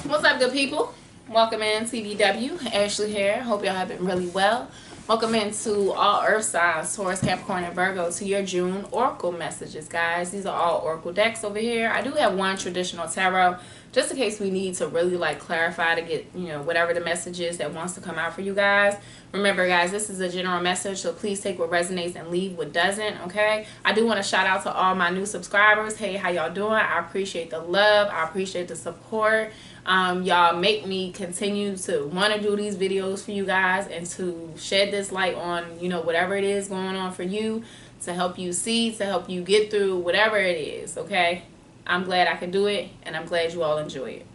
What's up, good people? Welcome in TBW. Ashley here. Hope y'all have been really well. Welcome into all earth signs, Taurus, Capricorn, and Virgo, to your June oracle messages, guys. These are all oracle decks over here. I do have one traditional tarot, just in case we need to really clarify to get, whatever the message is that wants to come out for you guys. Remember, guys, this is a general message, so please take what resonates and leave what doesn't, okay? I do want to shout out to all my new subscribers. Hey, how y'all doing? I appreciate the love. I appreciate the support. Y'all make me continue to want to do these videos for you guys and to shed this light on, whatever it is going on for you, to help you see, to help you get through whatever it is, okay? I'm glad I could do it, and I'm glad you all enjoy it.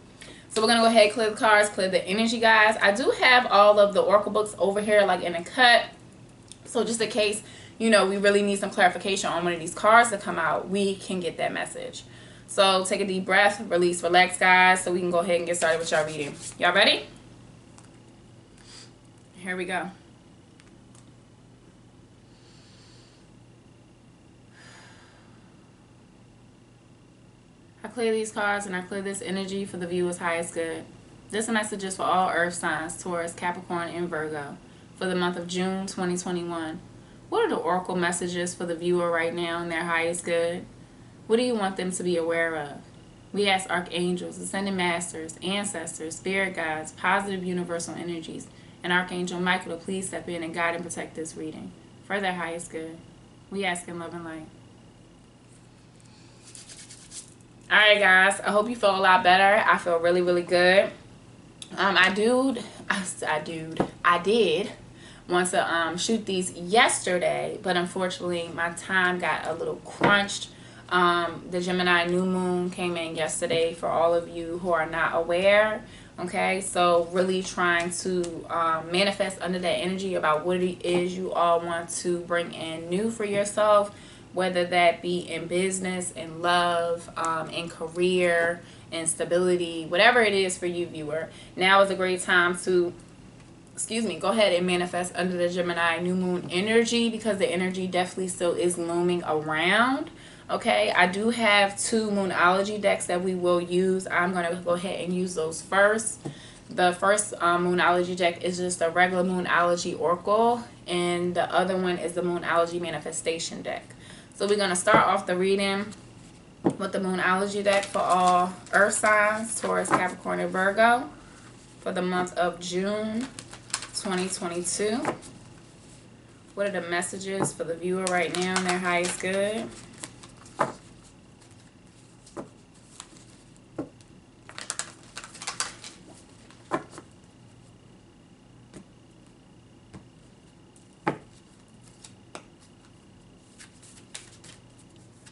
So we're going to go ahead and clear the cards, clear the energy, guys. I do have all of the oracle books over here, in a cut. So just in case, we really need some clarification on one of these cards to come out, we can get that message. So take a deep breath, release, relax, guys, so we can go ahead and get started with y'all reading. Y'all ready? Here we go. I clear these cards and I clear this energy for the viewer's highest good. This message is for all earth signs, Taurus, Capricorn, and Virgo, for the month of June 2021. What are the oracle messages for the viewer right now in their highest good? What do you want them to be aware of? We ask archangels, ascended masters, ancestors, spirit guides, positive universal energies, and Archangel Michael to please step in and guide and protect this reading for their highest good. We ask in love and light. Alright, guys, I hope you feel a lot better. I feel really, really good. I did want to shoot these yesterday, but unfortunately my time got a little crunched. The Gemini new moon came in yesterday, for all of you who are not aware. Okay, so really trying to manifest under that energy about what it is you all want to bring in new for yourself, whether that be in business, in love, in career, in stability, whatever it is for you, viewer. Now is a great time to, go ahead and manifest under the Gemini new moon energy, because the energy definitely still is looming around. Okay, I do have two Moonology decks that we will use. I'm going to go ahead and use those first. The first Moonology deck is just a regular Moonology Oracle, and the other one is the Moonology Manifestation deck. So we're going to start off the reading with the Moonology deck for all earth signs, Taurus, Capricorn, and Virgo, for the month of June 2022. What are the messages for the viewer right now in their highest good?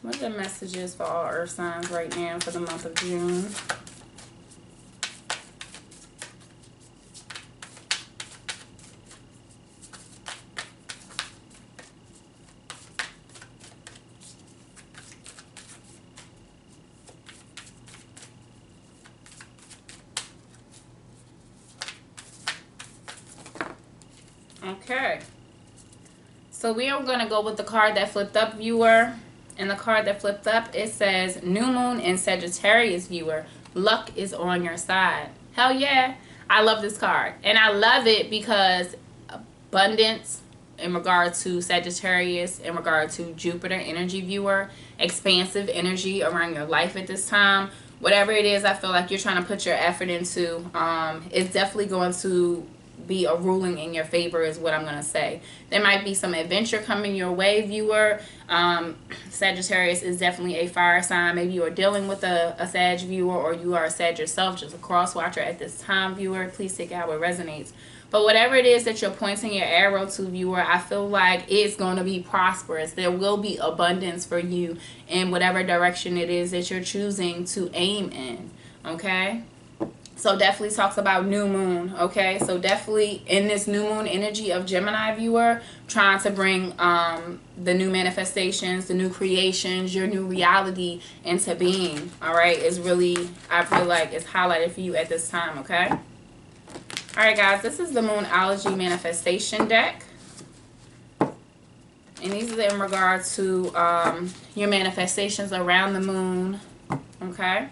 What are the messages for all earth signs right now for the month of June? Okay. So we are going to go with the card that flipped up, viewer. And the card that flipped up, it says, New Moon in Sagittarius, viewer. Luck is on your side. Hell yeah. I love this card. And I love it because abundance in regard to Sagittarius, in regard to Jupiter energy, viewer. Expansive energy around your life at this time. Whatever it is I feel like you're trying to put your effort into, it's definitely going to be a ruling in your favor, is what I'm going to say. There might be some adventure coming your way, viewer. Sagittarius is definitely a fire sign. Maybe you are dealing with a Sag viewer, or you are a Sag yourself, just a cross watcher at this time, viewer. Please take out what resonates. But whatever it is that you're pointing your arrow to, viewer, I feel like it's going to be prosperous. There will be abundance for you in whatever direction it is that you're choosing to aim in. Okay? So definitely talks about new moon, okay? So definitely in this new moon energy of Gemini, viewer, trying to bring the new manifestations, the new creations, your new reality into being, all right? Is really, I feel like it's highlighted for you at this time, okay? All right, guys, this is the Moonology Manifestation deck. And these are in regard to your manifestations around the moon, okay?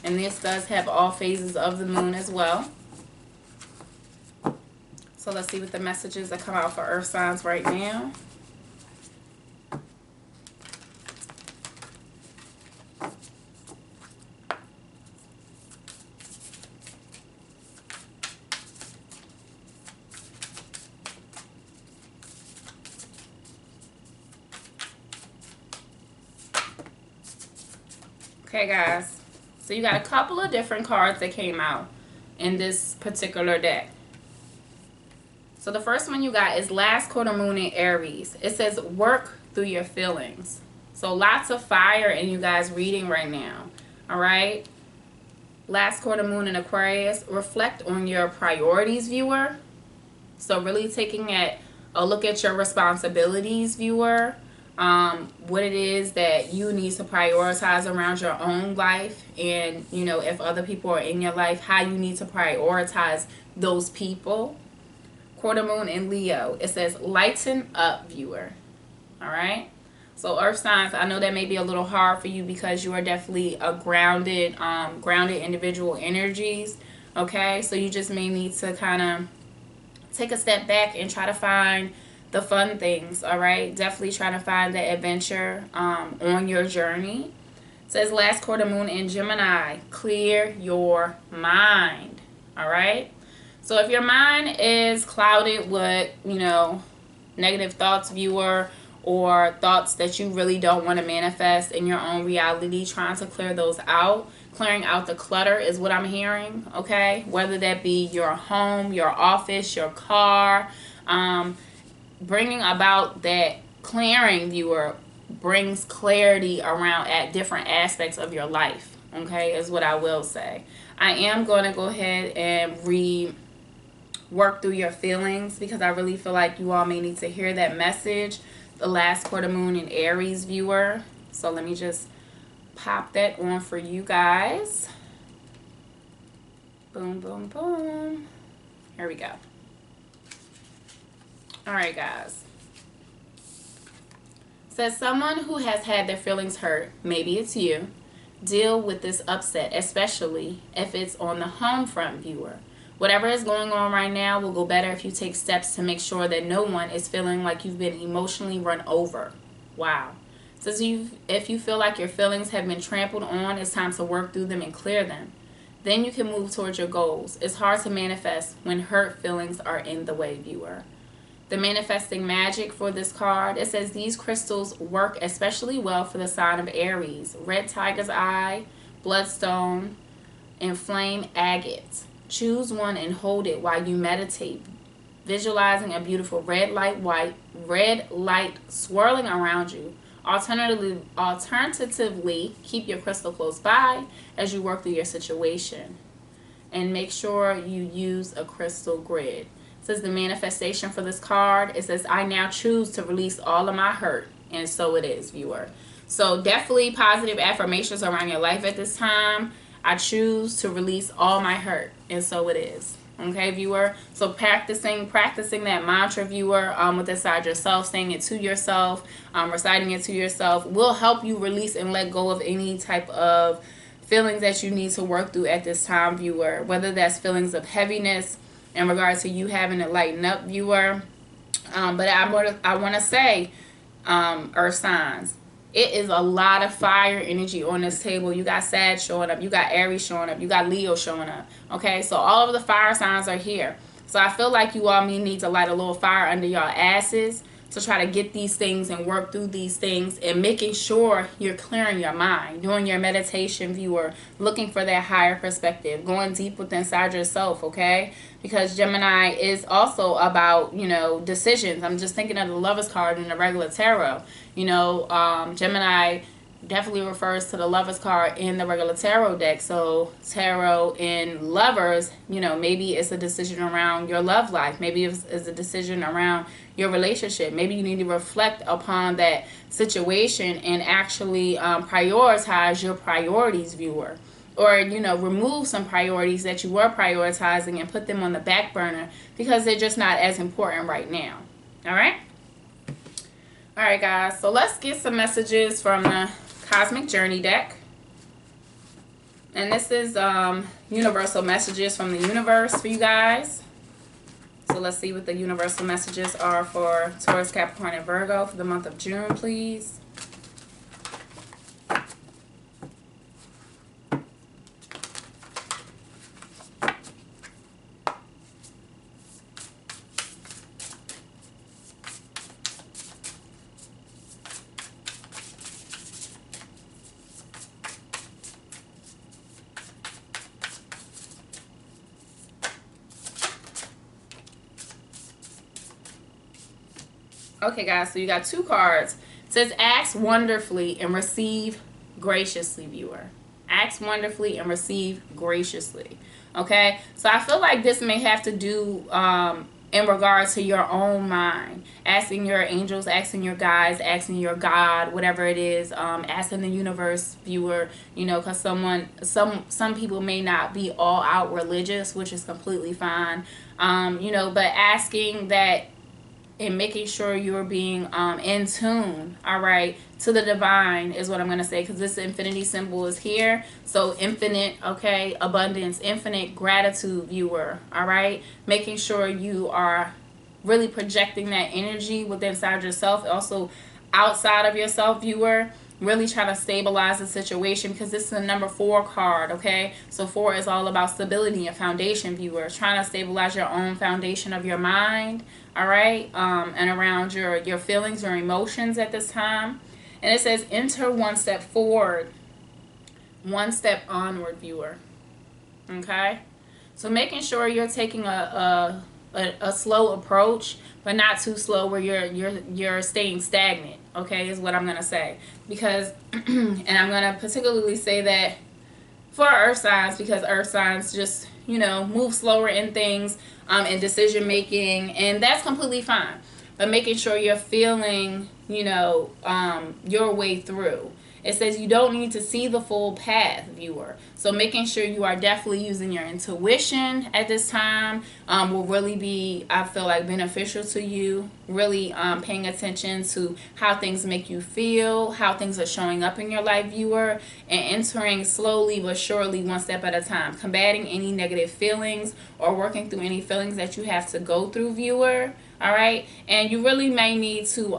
And this does have all phases of the moon as well. So let's see what the messages that come out for earth signs right now. Okay, guys. So you got a couple of different cards that came out in this particular deck. So the first one you got is last quarter moon in Aries. It says work through your feelings. So lots of fire in you guys reading right now. All right. Last quarter moon in Aquarius. Reflect on your priorities, viewer. So really taking a look at your responsibilities, viewer. What it is that you need to prioritize around your own life, and you know, if other people are in your life, how you need to prioritize those people. Quarter moon in Leo. It says lighten up, viewer. All right. So earth signs, I know that may be a little hard for you because you are definitely a grounded individual energies. Okay. So you just may need to kind of take a step back and try to find the fun things. All right. Definitely try to find the adventure on your journey. It says last quarter moon in Gemini. Clear your mind. All right. So if your mind is clouded with, you know, negative thoughts, viewer, or thoughts that you really don't want to manifest in your own reality, trying to clear those out. Clearing out the clutter is what I'm hearing, okay? Whether that be your home, your office, your car, bringing about that clearing, viewer, brings clarity around at different aspects of your life, okay, is what I will say. I am going to go ahead and work through your feelings because I really feel like you all may need to hear that message. The last quarter moon in Aries, viewer. So let me just pop that on for you guys. Boom, boom, boom. Here we go. All right, guys. Says someone who has had their feelings hurt, maybe it's you, deal with this upset, especially if it's on the home front, viewer. Whatever is going on right now will go better if you take steps to make sure that no one is feeling like you've been emotionally run over. Wow. So if you feel like your feelings have been trampled on, it's time to work through them and clear them. Then you can move towards your goals. It's hard to manifest when hurt feelings are in the way, viewer. The manifesting magic for this card, it says these crystals work especially well for the sign of Aries. Red tiger's eye, bloodstone, and flame agate. Choose one and hold it while you meditate, visualizing a beautiful red light swirling around you. Alternatively, keep your crystal close by as you work through your situation. And make sure you use a crystal grid. It says the manifestation for this card, it says, I now choose to release all of my hurt. And so it is, viewer. So definitely positive affirmations around your life at this time. I choose to release all my hurt, and so it is. Okay, viewer? So practicing that mantra, viewer, with inside yourself, saying it to yourself, reciting it to yourself, will help you release and let go of any type of feelings that you need to work through at this time, viewer. Whether that's feelings of heaviness in regards to you having to lighten up, viewer. But I want to say, earth signs, it is a lot of fire energy on this table. You got Sag showing up. You got Aries showing up. You got Leo showing up. Okay, so all of the fire signs are here. So I feel like you all may need to light a little fire under your asses to try to get these things and work through these things, and making sure you're clearing your mind, doing your meditation, viewer, looking for that higher perspective, going deep within inside yourself, okay? Because Gemini is also about, you know, decisions. I'm just thinking of the Lovers card in the regular tarot. You know, Gemini definitely refers to the Lovers card in the regular tarot deck. So tarot in Lovers, you know, maybe it's a decision around your love life. Maybe it's a decision around your relationship. Maybe you need to reflect upon that situation and actually prioritize your priorities, viewer. Or, you know, remove some priorities that you were prioritizing and put them on the back burner because they're just not as important right now. All right? All right, guys. So let's get some messages from the Cosmic Journey deck. And this is universal messages from the universe for you guys. So let's see what the universal messages are for Taurus, Capricorn, and Virgo for the month of June, please. Okay, guys, so you got two cards. It says, act wonderfully and receive graciously, viewer. Act wonderfully and receive graciously. Okay, so I feel like this may have to do in regards to your own mind. Asking your angels, asking your guides, asking your God, whatever it is, asking the universe, viewer, you know, because some people may not be all out religious, which is completely fine. You know, but asking that and making sure you're being in tune, all right, to the divine is what I'm going to say, because this infinity symbol is here. So infinite, okay, abundance, infinite gratitude, viewer, all right, making sure you are really projecting that energy within inside yourself, also outside of yourself, viewer. Really trying to stabilize the situation, because this is a number 4 card, okay? So 4 is all about stability and foundation, viewer. Trying to stabilize your own foundation of your mind, all right? And around your feelings or emotions at this time. And it says, enter 1 step forward, 1 step onward, viewer. Okay? So making sure you're taking a slow approach, but not too slow where you're staying stagnant, okay, is what I'm going to say. Because, and I'm going to particularly say that for earth signs, because earth signs just, you know, move slower in things, in decision making, and that's completely fine. But making sure you're feeling, you know, your way through. It says you don't need to see the full path, viewer. So making sure you are definitely using your intuition at this time will really be, I feel like, beneficial to you. Really paying attention to how things make you feel, how things are showing up in your life, viewer, and entering slowly but surely 1 step at a time. Combating any negative feelings or working through any feelings that you have to go through, viewer. All right? And you really may need to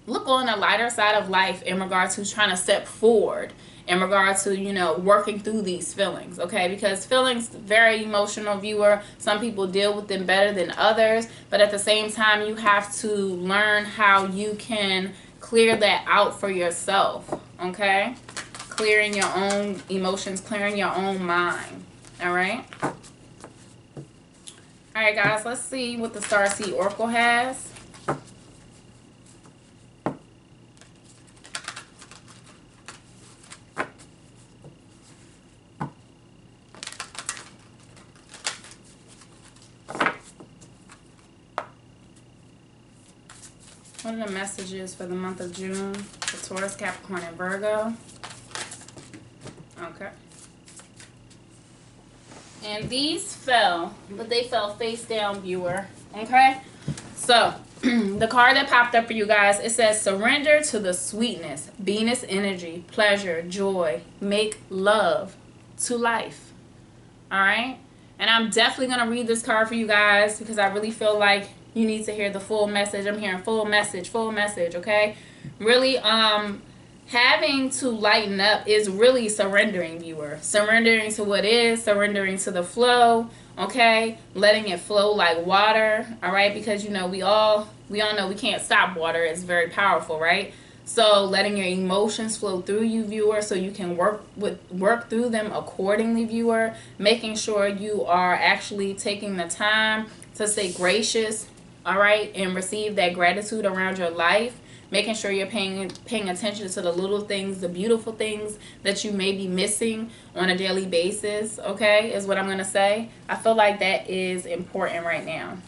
look on the lighter side of life in regards to trying to step forward in regards to, you know, working through these feelings, okay? Because feelings, very emotional, viewer. Some people deal with them better than others, but at the same time, you have to learn how you can clear that out for yourself, okay? Clearing your own emotions, clearing your own mind, all right? All right, guys, let's see what the Starseed Oracle has. What are the messages for the month of June for Taurus, Capricorn, and Virgo? Okay. And these fell, but they fell face down, viewer. Okay? So, the card that popped up for you guys, it says, surrender to the sweetness, Venus energy, pleasure, joy, make love to life. Alright? And I'm definitely going to read this card for you guys because I really feel like you need to hear the full message. I'm hearing full message, okay? Really, having to lighten up is really surrendering, viewer. Surrendering to what is, surrendering to the flow, okay? Letting it flow like water, all right? Because, you know, we all know we can't stop water. It's very powerful, right? So letting your emotions flow through you, viewer, so you can work through them accordingly, viewer. Making sure you are actually taking the time to stay gracious, all right, and receive that gratitude around your life. Making sure you're paying attention to the little things, the beautiful things that you may be missing on a daily basis, okay, is what I'm going to say. I feel like that is important right now.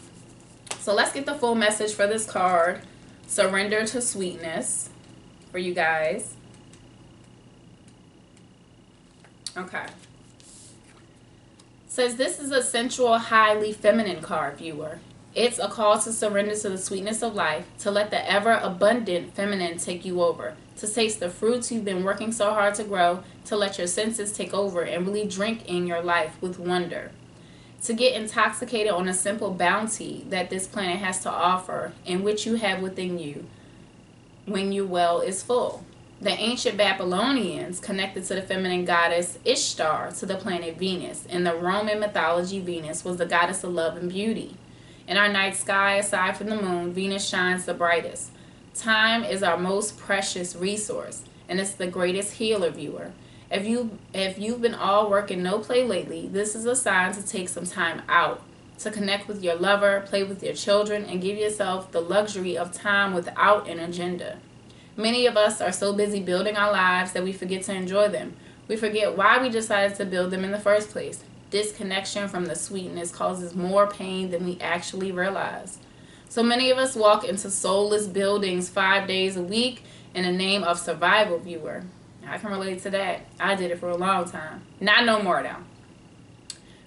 So let's get the full message for this card, Surrender to Sweetness, for you guys. Okay. Says this is a sensual, highly feminine card, viewer. It's a call to surrender to the sweetness of life, to let the ever-abundant feminine take you over, to taste the fruits you've been working so hard to grow, to let your senses take over and really drink in your life with wonder, to get intoxicated on a simple bounty that this planet has to offer and which you have within you when your well is full. The ancient Babylonians connected to the feminine goddess Ishtar to the planet Venus. In the Roman mythology, Venus was the goddess of love and beauty. In our night sky, aside from the moon, Venus shines the brightest. Time is our most precious resource, and it's the greatest healer, viewer. If you've been all work and no play lately, this is a sign to take some time out, to connect with your lover, play with your children, and give yourself the luxury of time without an agenda. Many of us are so busy building our lives that we forget to enjoy them. We forget why we decided to build them in the first place. Disconnection from the sweetness causes more pain than we actually realize. So many of us walk into soulless buildings 5 days a week in the name of survival, viewer. I can relate to that. I did it for a long time. Not no more now.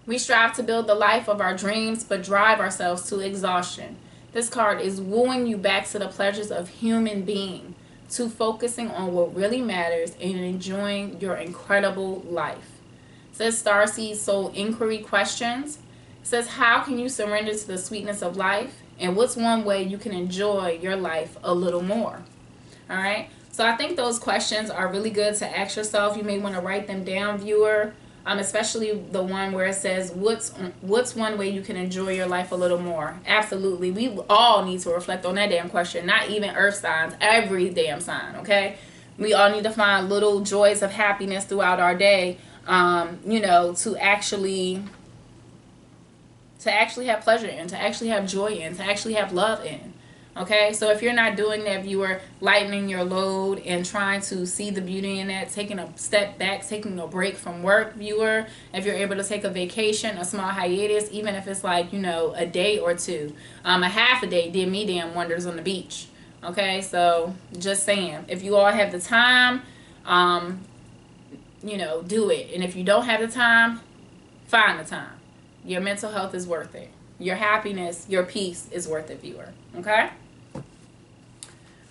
We strive to build the life of our dreams, but drive ourselves to exhaustion. This card is wooing you back to the pleasures of human being, to focusing on what really matters and enjoying your incredible life. It says Starseed Soul Inquiry Questions. It says, how can you surrender to the sweetness of life? And what's one way you can enjoy your life a little more? All right. So I think those questions are really good to ask yourself. You may want to write them down, viewer. Especially the one where it says, what's one way you can enjoy your life a little more? Absolutely. We all need to reflect on that damn question. Not even earth signs. Every damn sign, okay? We all need to find little joys of happiness throughout our day, to actually have pleasure in, to actually have joy in, to actually have love in. Okay, so if you're not doing that, viewer, lightening your load and trying to see the beauty in that, taking a step back, taking a break from work, viewer, if you're able to take a vacation, a small hiatus, even if it's like, a day or two, a half a day did me damn wonders on the beach. Okay, so just saying, if you all have the time, do it. And if you don't have the time, find the time. Your mental health is worth it. Your happiness, your peace is worth it, viewer. Okay?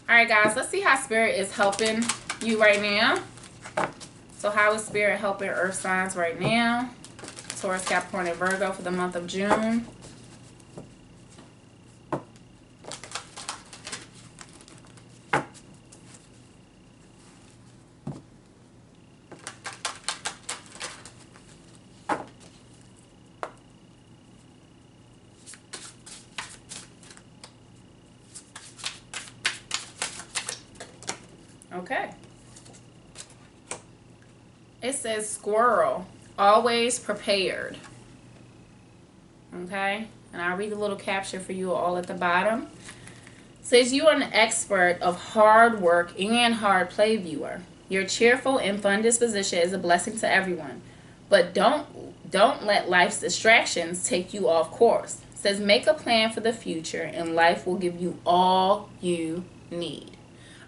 Alright, guys, let's see how Spirit is helping you right now. So how is Spirit helping Earth signs right now? Taurus, Capricorn, and Virgo for the month of June. Okay. It says squirrel, always prepared. Okay. And I'll read the little caption for you all at the bottom. It says you are an expert of hard work and hard play, viewer. Your cheerful and fun disposition is a blessing to everyone. But don't let life's distractions take you off course. It says make a plan for the future and life will give you all you need.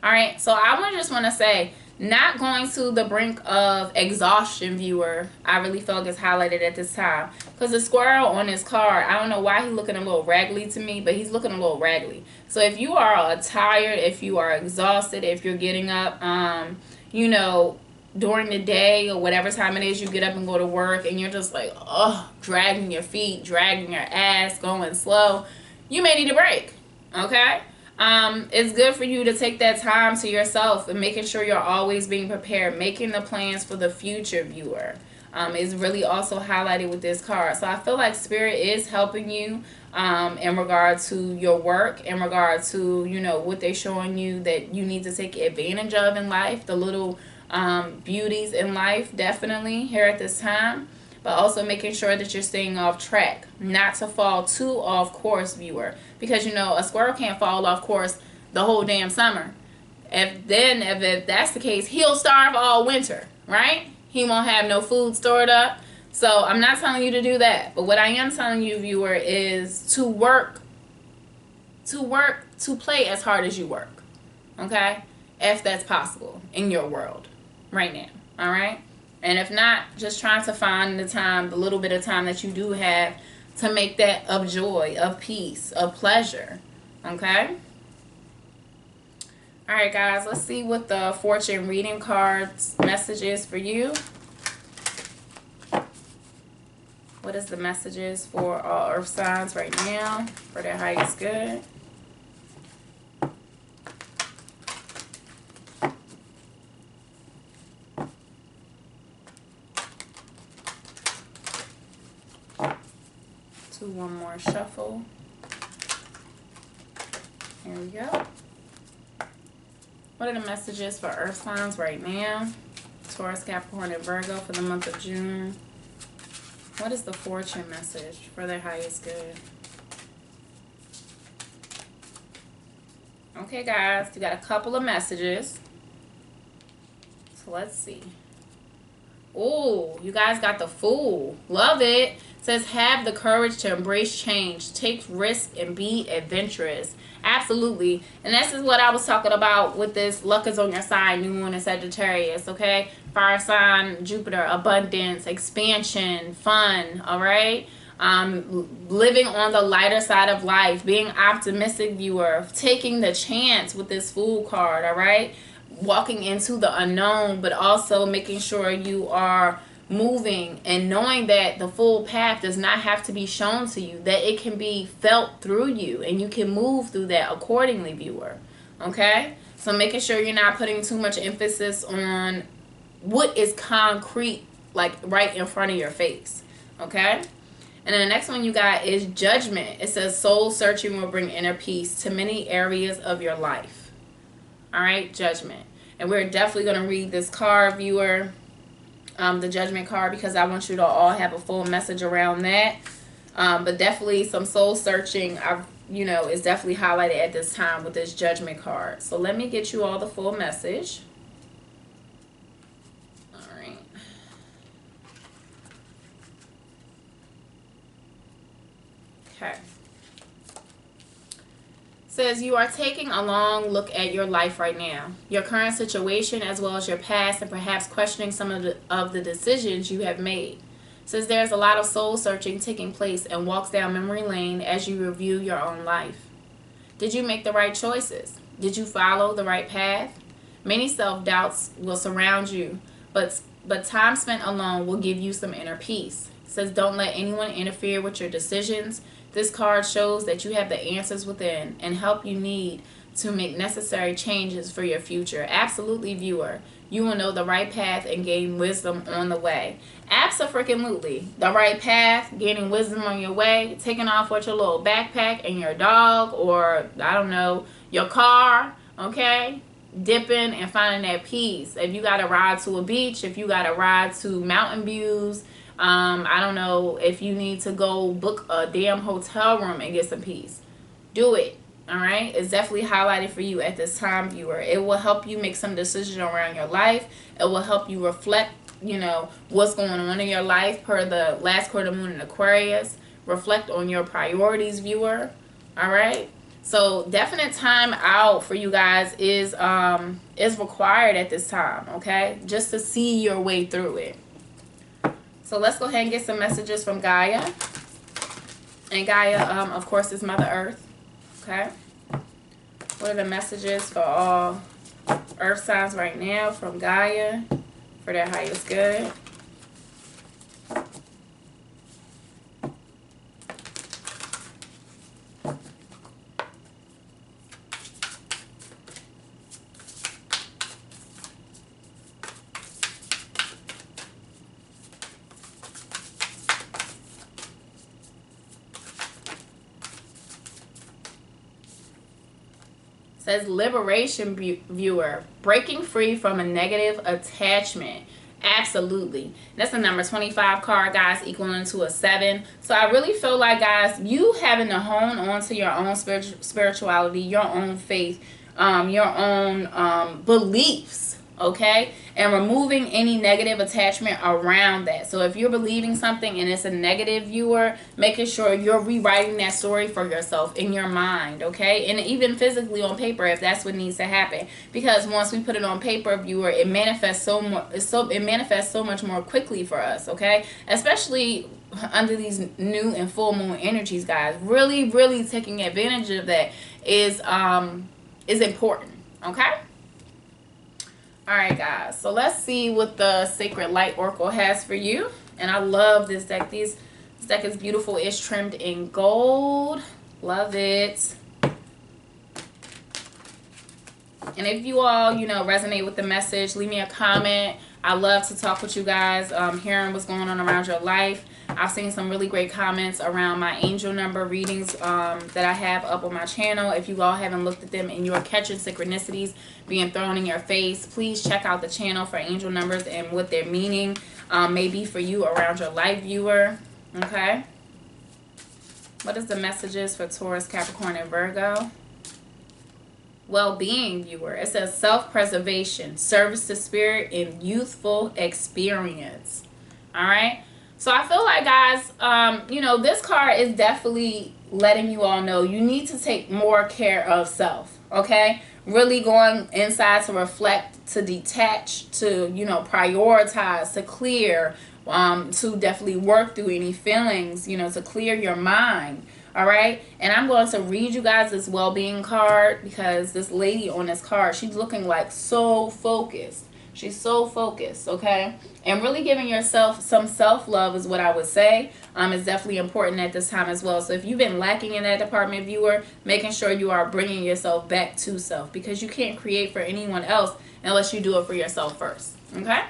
All right, so I just want to say, not going to the brink of exhaustion, viewer, I really felt is highlighted at this time. Because the squirrel on this card, I don't know why he's looking a little raggedy to me, but he's looking a little raggedy. So if you are tired, if you are exhausted, if you're getting up, during the day or whatever time it is you get up and go to work and you're just like, dragging your feet, dragging your ass, going slow, you may need a break, okay? It's good for you to take that time to yourself and making sure you're always being prepared, making the plans for the future, viewer, is really also highlighted with this card. So I feel like Spirit is helping you in regard to your work, in regard to, what they're showing you that you need to take advantage of in life, the little beauties in life, definitely here at this time. But also making sure that you're staying off track, not to fall too off course, viewer. Because, a squirrel can't fall off course the whole damn summer. If that's the case, he'll starve all winter, right? He won't have no food stored up. So I'm not telling you to do that. But what I am telling you, viewer, is to play as hard as you work. Okay? If that's possible in your world right now. All right? And if not, just trying to find the little bit of time that you do have to make that of joy, of peace, of pleasure. Okay? Alright, guys, let's see what the fortune reading cards message is for you. What is the messages for all earth signs right now for their highest good? One more shuffle. Here we go. What are the messages for earth signs right now? Taurus, Capricorn, and Virgo for the month of June. What is the fortune message for their highest good? Okay, guys, we got a couple of messages. So let's see. Oh, you guys got the Fool. Love it. Says, have the courage to embrace change, take risks, and be adventurous. Absolutely. And this is what I was talking about with this luck is on your side, new moon in Sagittarius, okay? Fire sign, Jupiter, abundance, expansion, fun, all right? Living on the lighter side of life, being optimistic, viewer, taking the chance with this Fool card, all right? Walking into the unknown, but also making sure you are moving and knowing that the full path does not have to be shown to you, that it can be felt through you and you can move through that accordingly, viewer. Okay? So making sure you're not putting too much emphasis on what is concrete, like right in front of your face. Okay? And then the next one you got is Judgment. It says soul searching will bring inner peace to many areas of your life. All right? Judgment. And we're definitely going to read this card, viewer. The Judgment card, because I want you to all have a full message around that. But definitely some soul searching, is definitely highlighted at this time with this Judgment card. So let me get you all the full message. All right. Okay. Says you are taking a long look at your life right now, your current situation as well as your past, and perhaps questioning some of the decisions you have made. Says there's a lot of soul searching taking place and walks down memory lane as you review your own life. Did you make the right choices? Did you follow the right path? Many self-doubts will surround you, but time spent alone will give you some inner peace. Says don't let anyone interfere with your decisions. This card shows that you have the answers within and help you need to make necessary changes for your future. Absolutely, viewer. You will know the right path and gain wisdom on the way. Abso-freaking-lutely. The right path, gaining wisdom on your way, taking off with your little backpack and your dog or, I don't know, your car, okay? Dipping and finding that peace. If you got to ride to a beach, if you got to ride to mountain views, I don't know, if you need to go book a damn hotel room and get some peace, do it. All right, it's definitely highlighted for you at this time, viewer. It will help you make some decisions around your life. It will help you reflect, what's going on in your life per the last quarter moon in Aquarius. Reflect on your priorities, viewer. All right, so definite time out for you guys is required at this time, okay, just to see your way through it. So let's go ahead and get some messages from Gaia. And Gaia, of course, is Mother Earth. Okay. What are the messages for all earth signs right now from Gaia for their highest good? Says liberation, viewer, breaking free from a negative attachment. Absolutely. That's the number 25 card, guys, equaling to a 7. So I really feel like, guys, you having to hone on to your own spirituality, your own faith, your own beliefs, okay? And removing any negative attachment around that. So if you're believing something and it's a negative, viewer, making sure you're rewriting that story for yourself in your mind, okay? And even physically on paper if that's what needs to happen. Because once we put it on paper, viewer, it manifests so much more quickly for us, okay? Especially under these new and full moon energies, guys. Really taking advantage of that is important, okay? All right, guys, so let's see what the Sacred Light Oracle has for you. And I love this deck. This deck is beautiful. It's trimmed in gold. Love it. And if you all, resonate with the message, leave me a comment. I love to talk with you guys, hearing what's going on around your life. I've seen some really great comments around my angel number readings that I have up on my channel. If you all haven't looked at them and you're catching synchronicities being thrown in your face, please check out the channel for angel numbers and what their meaning may be for you around your life, viewer. Okay? What is the messages for Taurus, Capricorn, and Virgo? Well-being, viewer. It says self-preservation, service to spirit, and youthful experience. All right? So I feel like, guys, this card is definitely letting you all know you need to take more care of self, okay? Really going inside to reflect, to detach, to, prioritize, to clear, to definitely work through any feelings, to clear your mind, all right? And I'm going to read you guys this well-being card because this lady on this card, she's looking like so focused. She's so focused, okay? And really giving yourself some self-love is what I would say. Is definitely important at this time as well. So if you've been lacking in that department, viewer, making sure you are bringing yourself back to self, because you can't create for anyone else unless you do it for yourself first, okay?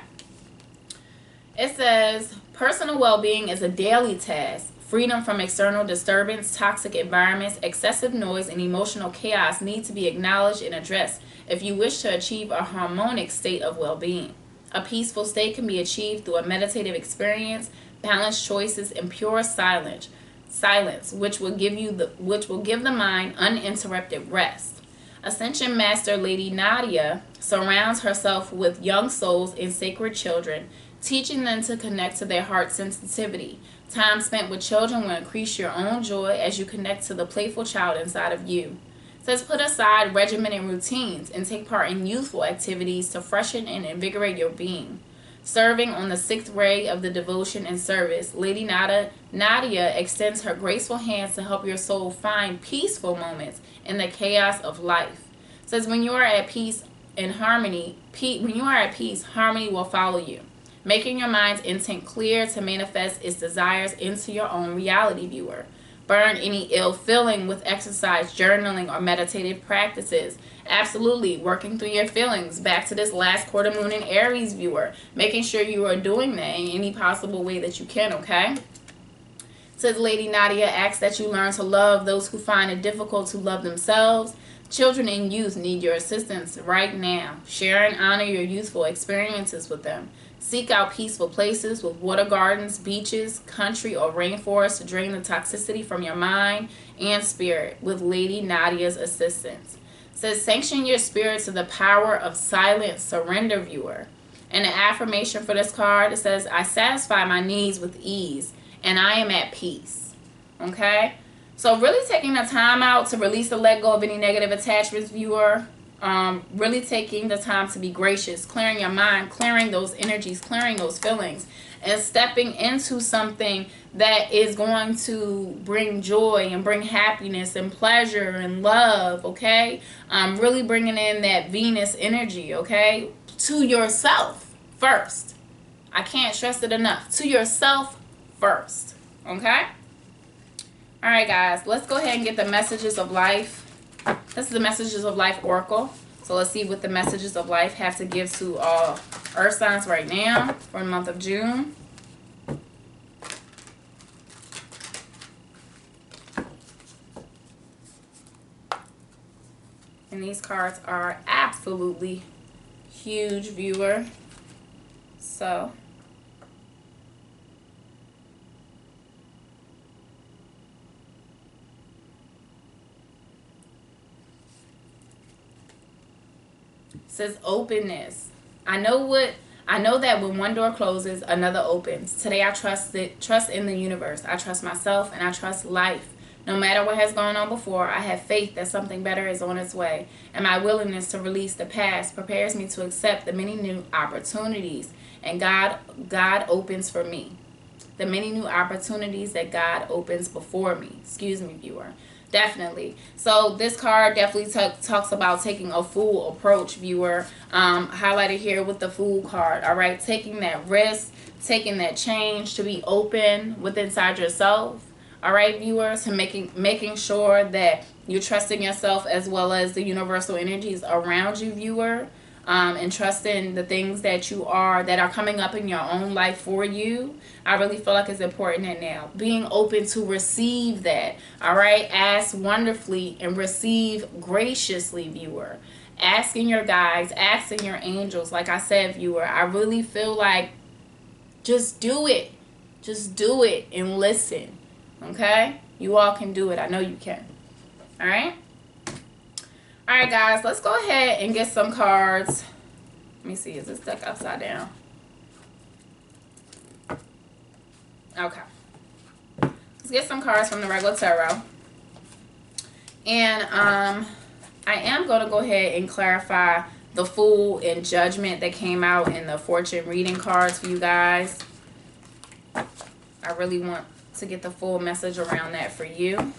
It says, personal well-being is a daily task. Freedom from external disturbance, toxic environments, excessive noise, and emotional chaos need to be acknowledged and addressed if you wish to achieve a harmonic state of well-being. A peaceful state can be achieved through a meditative experience, balanced choices, and pure silence, which will give the mind uninterrupted rest. Ascension Master Lady Nadia surrounds herself with young souls and sacred children, teaching them to connect to their heart sensitivity. Time spent with children will increase your own joy as you connect to the playful child inside of you. It says put aside regimented routines and take part in youthful activities to freshen and invigorate your being. Serving on the sixth ray of the devotion and service, Lady Nadia extends her graceful hands to help your soul find peaceful moments in the chaos of life. It says when you are at peace and harmony, harmony will follow you, making your mind's intent clear to manifest its desires into your own reality, viewer. Burn any ill feeling with exercise, journaling, or meditative practices. Absolutely, working through your feelings. Back to this last quarter moon in Aries, viewer. Making sure you are doing that in any possible way that you can, okay? Says Lady Nadia asks that you learn to love those who find it difficult to love themselves. Children and youth need your assistance right now. Share and honor your youthful experiences with them. Seek out peaceful places with water gardens, beaches, country, or rainforests to drain the toxicity from your mind and spirit with Lady Nadia's assistance. It says, sanction your spirit to the power of silent surrender, viewer. And the affirmation for this card, it says, I satisfy my needs with ease, and I am at peace. Okay? So really taking the time out to release and let go of any negative attachments, viewer. Really taking the time to be gracious, clearing your mind, clearing those energies, clearing those feelings, and stepping into something that is going to bring joy and bring happiness and pleasure and love, okay? Really bringing in that Venus energy, okay? To yourself first. I can't stress it enough. To yourself first, okay? All right, guys, let's go ahead and get the messages of life. This is the messages of life oracle. So let's see what the messages of life have to give to all earth signs right now for the month of June. And these cards are absolutely huge, viewer. So says openness, I know that when one door closes, another opens. Today I trust in the universe. I trust myself and I trust life. No matter what has gone on before, I have faith that something better is on its way. And my willingness to release the past prepares me to accept the many new opportunities and God opens for me. The many new opportunities that God opens before me. Excuse me, viewer. Definitely. So this card definitely talks about taking a full approach, viewer. Highlighted here with the Fool card. All right, taking that risk, taking that change, to be open with inside yourself. All right, viewers, to making sure that you're trusting yourself as well as the universal energies around you, viewer. And trusting the things that are coming up in your own life for you. I really feel like it's important that now. Being open to receive that. All right. Ask wonderfully and receive graciously, viewer. Asking your guides, asking your angels. Like I said, viewer, I really feel like just do it. Just do it and listen. Okay? You all can do it. I know you can. All right? All right, guys, let's go ahead and get some cards. Let me see. Is this deck upside down? Okay. Let's get some cards from the regular tarot. And I am going to go ahead and clarify the Fool and Judgment that came out in the fortune reading cards for you guys. I really want to get the full message around that for you.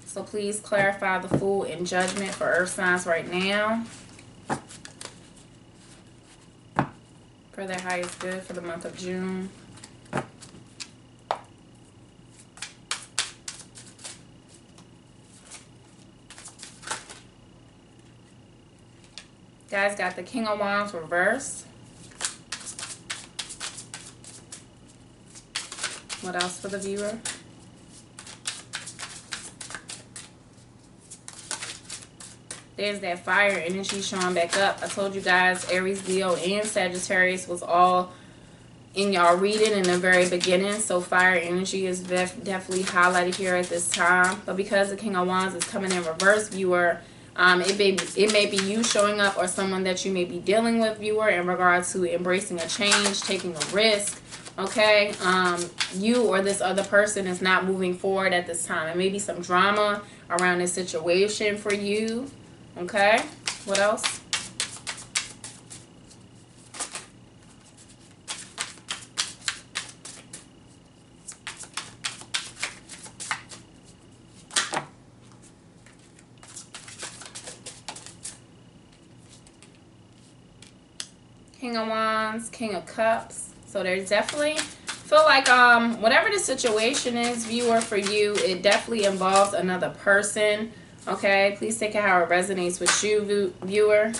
So please clarify the Fool and Judgment for earth signs right now. For their highest good for the month of June. Guys, got the King of Wands reversed. What else for the viewer? There's that fire energy showing back up. I told you guys Aries, Leo, and Sagittarius was all in y'all reading in the very beginning. So fire energy is definitely highlighted here at this time. But because the King of Wands is coming in reverse, viewer, it may be you showing up or someone that you may be dealing with, viewer, in regards to embracing a change, taking a risk. Okay, you or this other person is not moving forward at this time. It may be some drama around this situation for you. Okay, what else? King of Wands, King of Cups. So there's definitely, feel like whatever the situation is, viewer, for you, it definitely involves another person. Okay, please take it how it resonates with you, viewer.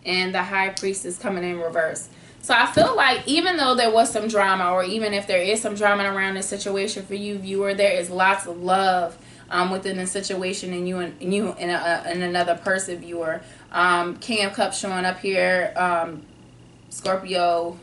And the High Priestess coming in reverse. So I feel like even though there was some drama, or even if there is some drama around this situation for you, viewer, there is lots of love within the situation, and you and another person, viewer. King of Cups showing up here. Scorpio,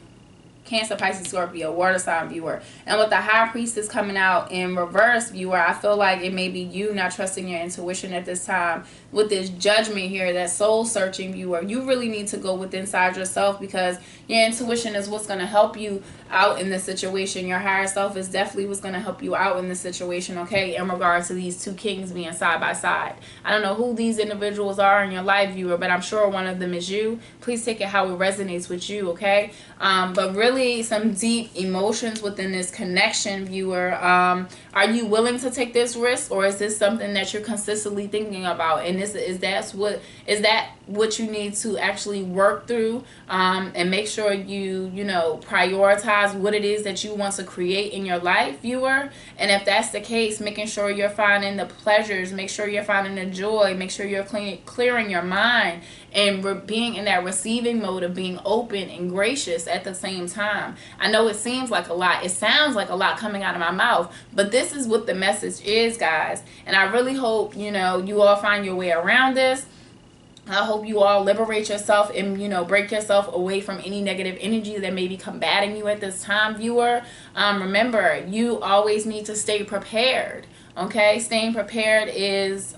Cancer, Pisces, Scorpio, water sign, viewer. And with the High Priestess coming out in reverse, viewer, I feel like it may be you not trusting your intuition at this time. With this Judgment here, that soul searching, viewer, you really need to go within inside yourself, because your intuition is what's going to help you out in this situation. Your higher self is definitely what's going to help you out in this situation, okay, in regards to these two kings being side by side. I don't know who these individuals are in your life, viewer, but I'm sure one of them is you. Please take it how it resonates with you, okay? But really some deep emotions within this connection, viewer. Are you willing to take this risk, or is this something that you're consistently thinking about? And is that what you need to actually work through, and make sure you prioritize what it is that you want to create in your life, viewer? And if that's the case, making sure you're finding the pleasures, make sure you're finding the joy, make sure you're clearing your mind, and being in that receiving mode of being open and gracious at the same time. I know it seems like a lot, it sounds like a lot coming out of my mouth, but this is what the message is, guys. And I really hope you all find your way around this. I hope you all liberate yourself and, break yourself away from any negative energy that may be combating you at this time, viewer. Remember, you always need to stay prepared, okay? Staying prepared is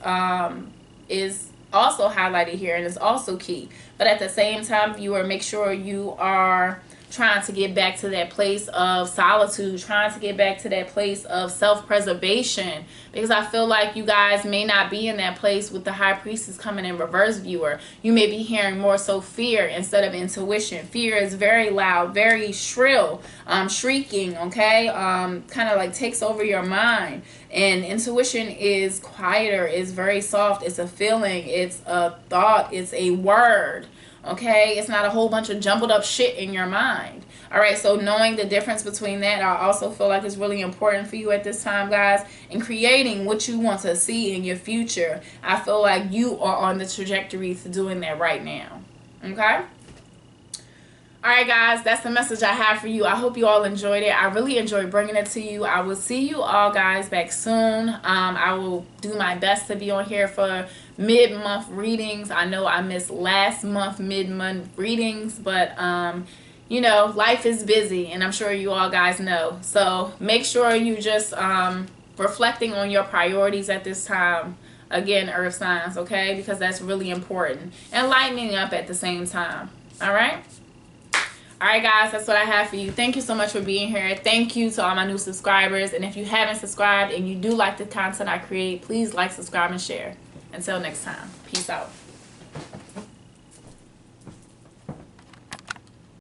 also highlighted here and is also key. But at the same time, viewer, make sure you are trying to get back to that place of solitude, trying to get back to that place of self-preservation, because I feel like you guys may not be in that place with the High Priestess coming in reverse, viewer. You may be hearing more so fear instead of intuition. Fear is very loud, very shrill, shrieking, okay, kind of like takes over your mind. And intuition is quieter, is very soft, it's a feeling, it's a thought, it's a word. Okay, it's not a whole bunch of jumbled up shit in your mind. All right, so knowing the difference between that, I also feel like it's really important for you at this time, guys, in creating what you want to see in your future. I feel like you are on the trajectory to doing that right now. Okay? All right, guys, that's the message I have for you. I hope you all enjoyed it. I really enjoyed bringing it to you. I will see you all, guys, back soon. I will do my best to be on here for mid-month readings. I know I missed last month mid-month readings, but you know, life is busy, and I'm sure you all guys know. So make sure you just reflecting on your priorities at this time. Again, earth signs, okay? Because that's really important. And lightening up at the same time. All right? All right, guys, that's what I have for you. Thank you so much for being here. Thank you to all my new subscribers. And if you haven't subscribed and you do like the content I create, please like, subscribe, and share. Until next time, peace out.